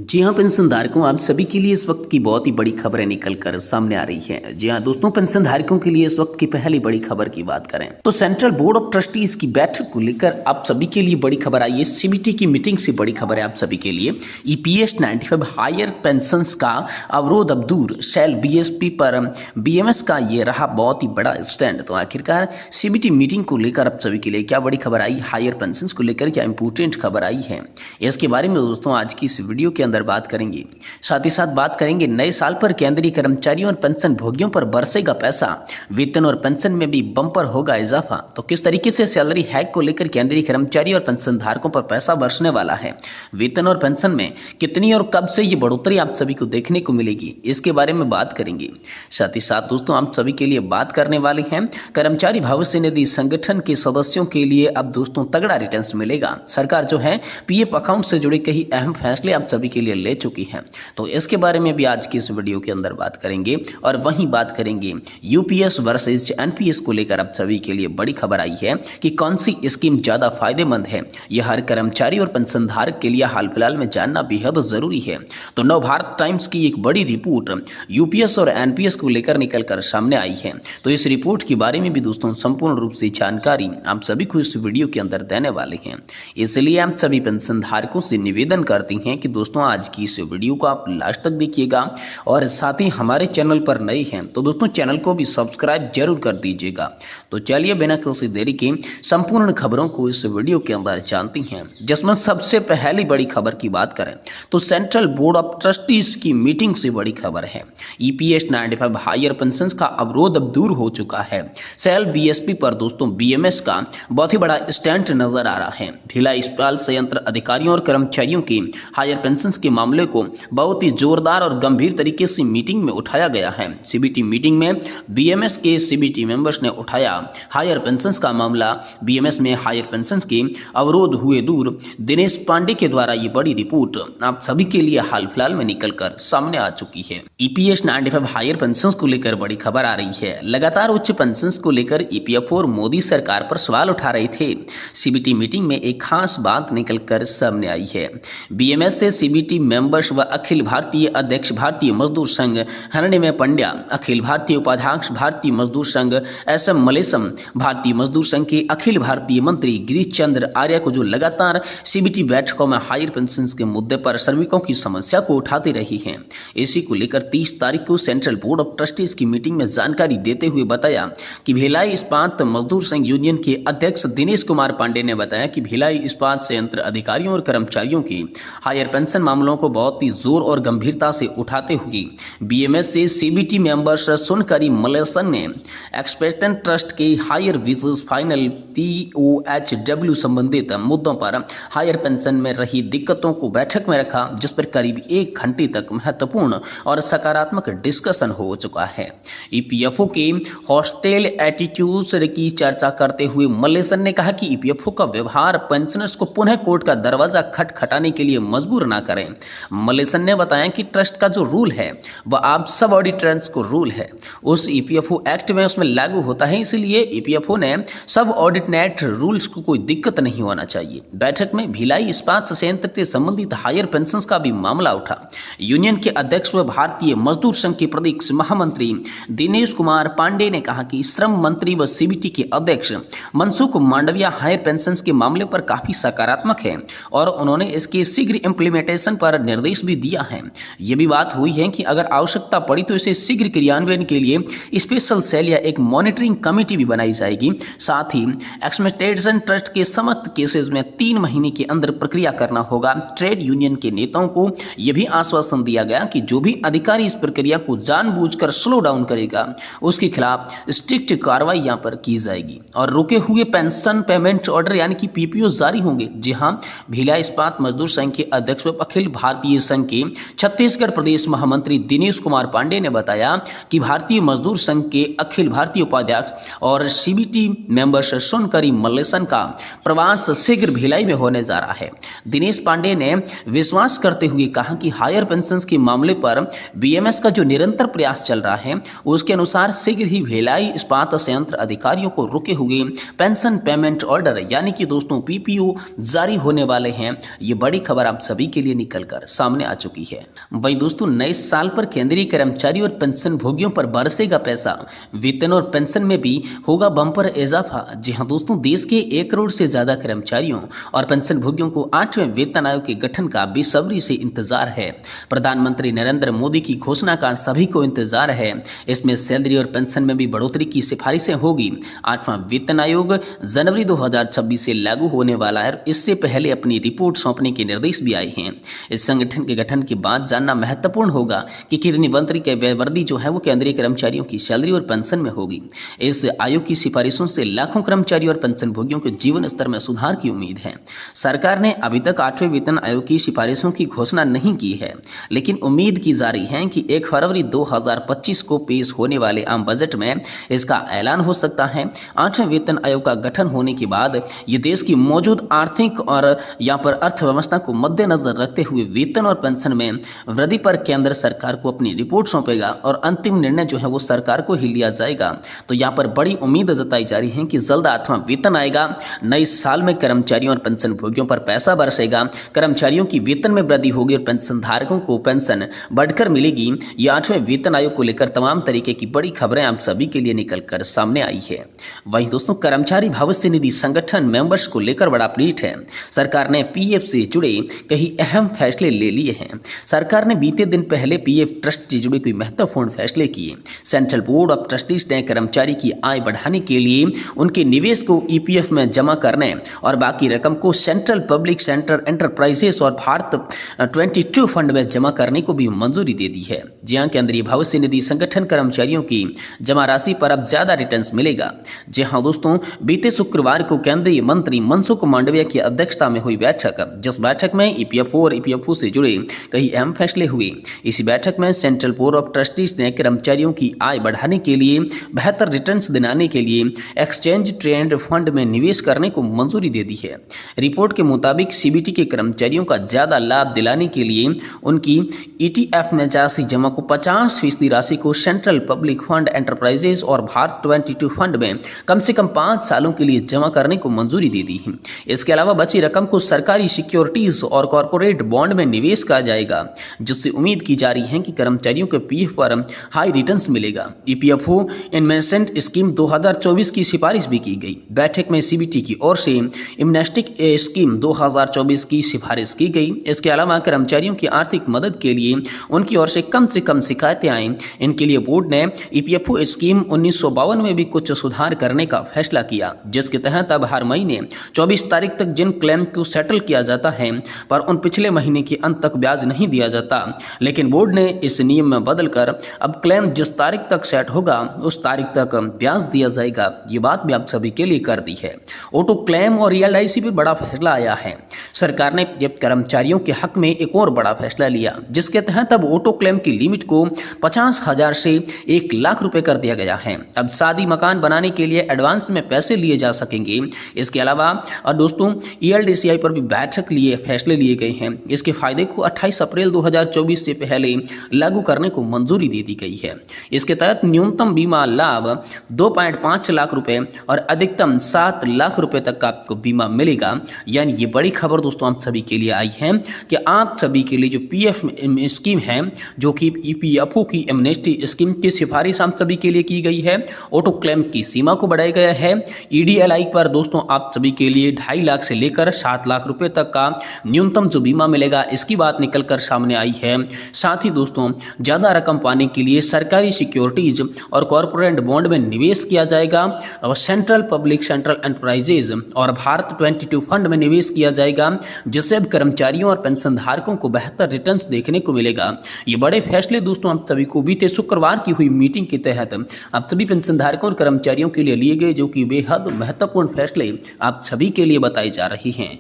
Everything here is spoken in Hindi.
जी हाँ पेंशनधारकों, आप सभी के लिए इस वक्त की बहुत ही बड़ी खबरें निकल कर सामने आ रही है। जी हाँ दोस्तों, पेंशनधारकों के लिए इस वक्त की पहली बड़ी खबर की बात करें तो सेंट्रल बोर्ड ऑफ ट्रस्टीज की बैठक को लेकर आप सभी के लिए बड़ी खबर आई है। सीबीटी की मीटिंग से बड़ी खबर है आप सभी के लिए। ईपीएस 95 हायर पेंशन का अवरोध अब दूर, सेल बीएसपी पर बीएमएस का ये रहा बहुत ही बड़ा स्टैंड। तो आखिरकार सीबीटी मीटिंग को लेकर आप सभी के लिए क्या बड़ी खबर आई, हायर पेंशन को लेकर क्या इंपोर्टेंट खबर आई है, इसके बारे में दोस्तों आज की इस वीडियो के अंदर बात करेंगे। साथ ही साथ बात करेंगे नए साल पर केंद्रीय कर्मचारियों और पेंशन भोगियों पर बरसेगा पैसा, वेतन और पेंशन में भी बम्पर होगा इजाफा। तो किस तरीके से सैलरी हैक को लेकर केंद्रीय कर्मचारी और पेंशन धारकों पर पैसा बरसने वाला है, वेतन और पेंशन में कितनी और कब से ये बढ़ोतरी आप सभी को देखने को मिलेगी, इसके बारे में बात करेंगे। साथ ही साथ दोस्तों आप सभी के लिए बात करने वाले हैं कर्मचारी भविष्य निधि संगठन के सदस्यों के लिए अब दोस्तों तगड़ा रिटर्न मिलेगा। सरकार जो है पीएफ अकाउंट से जुड़े कई अहम फैसले आप सभी के लिए ले चुकी है, तो इसके बारे में भी आज की इस वीडियो के अंदर बात करेंगे। और वहीं बात करेंगे यूपीएस वर्सेस एनपीएस को लेकर आप सभी के लिए बड़ी खबर आई है कि कौन सी स्कीम ज्यादा फायदेमंद है, यह हर कर्मचारी और पेंशनधारक के लिए हाल फिलहाल में जानना बेहद जरूरी है। तो नवभारत टाइम्स की एक बड़ी रिपोर्ट यूपीएस और एनपीएस को लेकर निकल कर सामने आई है। तो इस रिपोर्ट के बारे में भी दोस्तों संपूर्ण रूप से जानकारी आप सभी को इस वीडियो के अंदर देने वाले हैं। इसलिए आप सभी पेंशन धारकों से निवेदन करती हैं कि दोस्तों आज की इस वीडियो को आप लास्ट तक देखिएगा और साथ ही हमारे चैनल पर नए हैं तो दोस्तों चैनल को भी सब्सक्राइब जरूर कर दीजिएगा। तो चलिए बिना किसी देरी के संपूर्ण खबरों को इस वीडियो के अंदर जानती हैं, जिसमें सबसे पहली बड़ी खबर की बात करें तो सेंट्रल बोर्ड ऑफ ट्रस्टीज की मीटिंग से बड़ी खबर है। ईपीएस 95 हायर पेंशन का अवरोध अब दूर हो चुका है। सेल बीएसपी पर दोस्तों बीएमएस का बहुत ही बड़ा स्टैंड नजर आ रहा है। भिलाई इस्पात संयंत्र अधिकारियों और कर्मचारियों की हायर पेंशन के मामले को बहुत ही जोरदार और गंभीर तरीके से मीटिंग में उठाया गया है। सीबीटी मीटिंग में बीएमएस के सीबीटी मेंबर्स ने उठाया हायर पेंशन का मामला। बीएमएस में हायर पेंशन के अवरोध हुए दूर, दिनेश पांडे के द्वारा ये बड़ी रिपोर्ट आप सभी के लिए हाल फिलहाल में निकलकर सामने आ चुकी है। ईपीएस 95 हायर पेंशन को लेकर बड़ी खबर आ रही है। लगातार उच्च पेंशन को लेकर ईपीएफओ और मोदी सरकार पर सवाल उठा रहे थे। सीबीटी मीटिंग में एक खास बात निकलकर सामने आई है। बीएमएस से सीबीटी मेंबर्स व अखिल भारतीय अध्यक्ष भारतीय मजदूर संघ हरणिमय पंड्या, अखिल भारतीय उपाध्यक्ष भारतीय मजदूर संघ एसएम मलेशम, भारतीय मजदूर संघ के अखिल भारतीय मंत्री गिरीश चंद्र आर्य को जो लगातार सीबीटी बैठकों में हायर पेंशन के मुद्दे पर श्रमिकों की समस्या को उठाते रही हैं। इसी को लेकर 30 तारीख को सेंट्रल बोर्ड ऑफ ट्रस्टीज की मीटिंग में जानकारी देते हुए बताया कि भिलाई इस्पात मजदूर संघ यूनियन के अध्यक्ष दिनेश कुमार पांडे ने बताया कि भिलाई इस्पात संयंत्र अधिकारियों और कर्मचारियों की हायर पेंशन मामलों को बहुत ही जोर और गंभीरता से उठाते हुए बीएमएस से सीबीटी मेंबर्स सुनकरी मलेसन ने एक्सपेक्टेंट ट्रस्ट के हायर विसेस फाइनल टीओएचडब्ल्यू संबंधित मुद्दों पर हायर पेंशन में रही दिक्कतों को बैठक में रखा, जिस पर करीब 1 घंटे तक महत्वपूर्ण और सकारात्मक डिस्कशन हो चुका है। ईपीएफओ के हॉस्टेल एटीट्यूड्स की चर्चा करते हुए मलेसन ने कहा कि ईपीएफओ का व्यवहार पेंशनर्स को पुनः कोर्ट का दरवाजा खटखटाने के लिए मजबूर ना करें। मलेसन ने बताया कि ट्रस्ट का जो रूल है वह आप सब ऑडिटर्स को रूल है उस ईपीएफओ एक्ट में उसमें लागू होता है, इसलिए ईपीएफओ ने सब ऑडिटनेट रूल्स को कोई दिक्कत नहीं होना चाहिए। बैठक में भिलाई इस्पात संयंत्र से संबंधित हायर पेंशन का भी मामला उठा। यूनियन के अध्यक्ष व भारतीय मजदूर संघ के प्रदेश महामंत्री दिनेश कुमार पांडे ने कहा कि श्रम मंत्री व सीबीटी के अध्यक्ष मनसुख मांडविया हायर पेंशन के मामले पर काफी सकारात्मक है और उन्होंने इसके शीघ्र इम्प्लीमेंटेशन पर निर्देश भी दिया है। यह भी बात हुई है कि अगर आवश्यकता पड़ी तो इसे शीघ्र क्रियान्वयन के लिए स्पेशल सेल या एक मॉनिटरिंग कमेटी भी बनाई जाएगी। साथ ही एक्सपेक्टेशन ट्रस्ट के समस्त केसेस में 3 महीने के अंदर प्रक्रिया करना होगा। ट्रेड यूनियन के नेताओं को यह भी आश्वासन दिया गया कि जो भी अधिकारी इस प्रक्रिया को जानबूझकर स्लो डाउन करेगा उसके खिलाफ स्ट्रिक्ट कार्रवाई यहां पर की जाएगी और रुके हुए पेंशन पेमेंट ऑर्डर यानी कि पीपीओ जारी होंगे। जी हां, भिलाई इस्पात मजदूर संघ के अध्यक्ष व अखिल भारतीय संघ के छत्तीसगढ़ प्रदेश महामंत्री दिनेश कुमार पांडे ने बताया कि भारतीय मजदूर संघ के अखिल भारतीय उपाध्यक्ष और सीबीटी मेंबर्स सुनकरी मलेसन का प्रवास शीघ्र भिलाई में होने जा रहा है। दिनेश पांडे ने विश्वास करते हुए कहा कि हायर पेंशन के मामले पर बीएमएस का जो निरंतर प्रयास चल रहा है उसके अनुसार शीघ्र ही भिलाई इस्पात संयंत्र अधिकारियों को रुके हुए पेंशन पेमेंट ऑर्डर यानी कि दोस्तों पीपीओ जारी होने वाले हैं। ये बड़ी खबर आप सभी के लिए निकल निकलकर सामने आ चुकी है। वहीं दोस्तों नए साल पर केंद्रीय कर्मचारी और पेंशन भोगियों पर बरसेगा पैसा, वेतन और पेंशन में भी होगा बम्पर इजाफा। जी हां दोस्तों, देश के 1 करोड़ से ज्यादा कर्मचारियों और पेंशन भोगियों को 8वें वेतन आयोग के गठन का बेसब्री से इंतजार है। प्रधानमंत्री नरेंद्र मोदी की घोषणा का सभी को इंतजार है। इसमें सैलरी और पेंशन में भी बढ़ोतरी की सिफारिशें होगी। 8वां वेतन आयोग जनवरी 2026 से लागू होने वाला है। इससे पहले अपनी रिपोर्ट सौंपने के निर्देश भी आए हैं। इस संगठन के गठन के बाद जानना महत्वपूर्ण होगा कि कितनी मंत्री के व्यय वर्दी जो है वो केंद्रीय कर्मचारियों की सैलरी और पेंशन में होगी। इस आयोग की सिफारिशों से लाखों कर्मचारी और पेंशन भोगियों के जीवन स्तर में सुधार की उम्मीद है। सरकार ने अभी तक 8वें वेतन आयोग की सिफारिशों की घोषणा नहीं की है, लेकिन उम्मीद की जा रही है कि 1 फरवरी 2025 को पेश होने वाले आम बजट में इसका ऐलान हो सकता है। 8वें वेतन आयोग का गठन होने के बाद ये देश की मौजूद आर्थिक और यहाँ पर अर्थव्यवस्था को मद्देनजर रखते हुए वेतन और पेंशन में वृद्धि पर केंद्र सरकार को अपनी रिपोर्ट सौंपेगा और अंतिम निर्णय जो है वो सरकार को ही लिया जाएगा। तो यहाँ पर बड़ी उम्मीद जताई जा रही है कि जल्द 8वां वेतन आएगा। नए साल में कर्मचारियों और पेंशन भोगियों पर पैसा बरसेगा, कर्मचारियों की वेतन में वृद्धि होगी और पेंशन धारकों को पेंशन बढ़कर मिलेगी। ये 8वें वेतन आयोग को लेकर तमाम तरीके की बड़ी खबरें आप सभी के लिए निकलकर सामने आई है। वहीं दोस्तों कर्मचारी भविष्य निधि संगठन मेंबर्स को लेकर बड़ा अपडेट है। सरकार ने पीएफ से जुड़े कई अहम फैसले ले लिए हैं। सरकार ने बीते दिन पहले पीएफ ट्रस्ट से जुड़े कोई महत्वपूर्ण फैसले किए। सेंट्रल बोर्ड ऑफ ट्रस्टीज ने कर्मचारी की आय बढ़ाने के लिए उनके निवेश को ईपीएफ में जमा करने और बाकी रकम को सेंट्रल पब्लिक सेक्टर एंटरप्राइजेस और भारत 22 फंड में जमा करने को भी मंजूरी दे दी है। जी हां, केंद्रीय भविष्य निधि संगठन कर्मचारियों की जमा राशि पर अब ज्यादा रिटर्न मिलेगा। जी हां दोस्तों, बीते शुक्रवार को केंद्रीय मंत्री मनसुख मांडविया की अध्यक्षता में हुई बैठक, जिस बैठक में ईपीएफओ और ईपीएफओ से जुड़े कई अहम फैसले हुए। इसी बैठक में सेंट्रल बोर्ड ऑफ ट्रस्टीज ने कर्मचारियों की आय बढ़ाने के लिए बेहतर रिटर्न्स दिलाने के लिए एक्सचेंज ट्रेड फंड में निवेश करने को मंजूरी दे दी है। रिपोर्ट के मुताबिक सीबीटी के कर्मचारियों का ज्यादा लाभ दिलाने के लिए उनकी ईटीएफ में राशि जमा को 50% राशि को सेंट्रल पब्लिक फंड एंटरप्राइजेज और भारत 22 फंड में कम से कम 5 सालों के लिए जमा करने को मंजूरी दे दी है। इसके अलावा बची रकम को सरकारी सिक्योरिटीज और कॉर्पोरेट बॉन्ड में निवेश किया जाएगा, जिससे उम्मीद की जा रही है कि कर्मचारियों के पीएफ पर हाई रिटर्न्स मिलेगा। ईपीएफओ इन्वेस्टमेंट स्कीम 2024 की सिफारिश भी की गई। बैठक में सीबीटी की ओर से इम्नेस्टिक स्कीम 2024 की सिफारिश की गई। इसके अलावा कर्मचारियों की आर्थिक मदद के लिए उनकी ओर से कम शिकायतें आएं। इनके लिए बोर्ड ने ईपीएफओ स्कीम 1952 में भी कुछ सुधार करने का फैसला किया, जिसके तहत अब हर महीने 24 तारीख तक जिन क्लेम को सेटल किया जाता है पर उन पिछले महीने के अंत तक ब्याज नहीं दिया जाता। लेकिन बोर्ड ने इस नियम में बदलकर अब क्लेम जिस तारीख तक सेट होगा उस तारीख तक ब्याज दिया जाएगा। ये बात भी आप सभी के लिए कर दी है। ऑटो क्लेम और एलआईसी पर बड़ा फैसला आया है। सरकार ने कर्मचारियों के हक में एक और बड़ा फैसला लिया, जिसके तहत अब ऑटो क्लेम की लिमिट को 50,000 से 1 लाख रुपए कर दिया गया है। अब शादी मकान बनाने के लिए एडवांस में पैसे लिए जा सकेंगे। इसके अलावा और दोस्तों ईएलडीसीआई पर भी बैठक लिए फैसले लिए गए हैं। इसके फायदे को 28 अप्रैल 2024 से पहले लागू करने को मंजूरी दे दी गई है। इसके तहत न्यूनतम बीमा लाभ 2.5 लाख रुपए और अधिकतम 7 लाख रुपए तक का आपको बीमा मिलेगा। यानी ये बड़ी खबर दोस्तों आप सभी के लिए आई है कि आप सभी के लिए जो पीएफ स्कीम है, जो कि ईपीएफओ की एमनेस्टी स्कीम की सिफारिश आप सभी के लिए की गई है। ऑटो क्लेम की सीमा को बढ़ाया गया है। ईडीएलआई पर दोस्तों आप सभी के लिए 2.5 लाख से लेकर 7 लाख रुपए तक का न्यूनतम जो बीमा मिलेगा, इसकी बात निकलकर सामने आई है। साथ ही दोस्तों ज्यादा रकम पाने के लिए सरकारी सिक्योरिटीज और कॉर्पोरेट बॉन्ड में निवेश किया जाएगा और सेंट्रल पब्लिक सेक्टर एंटरप्राइजेज और भारत 22 फंड में निवेश किया जाएगा, जिससे अब कर्मचारियों और पेंशन धारकों को बेहतर रिटर्न्स देखने को मिलेगा। ये बड़े फैसले दोस्तों आप सभी को बीते शुक्रवार की हुई मीटिंग के तहत आप सभी पेंशन धारकों और कर्मचारियों के लिए लिए गए, जो कि बेहद महत्वपूर्ण फैसले आप सभी के लिए बताए जा रहे हैं।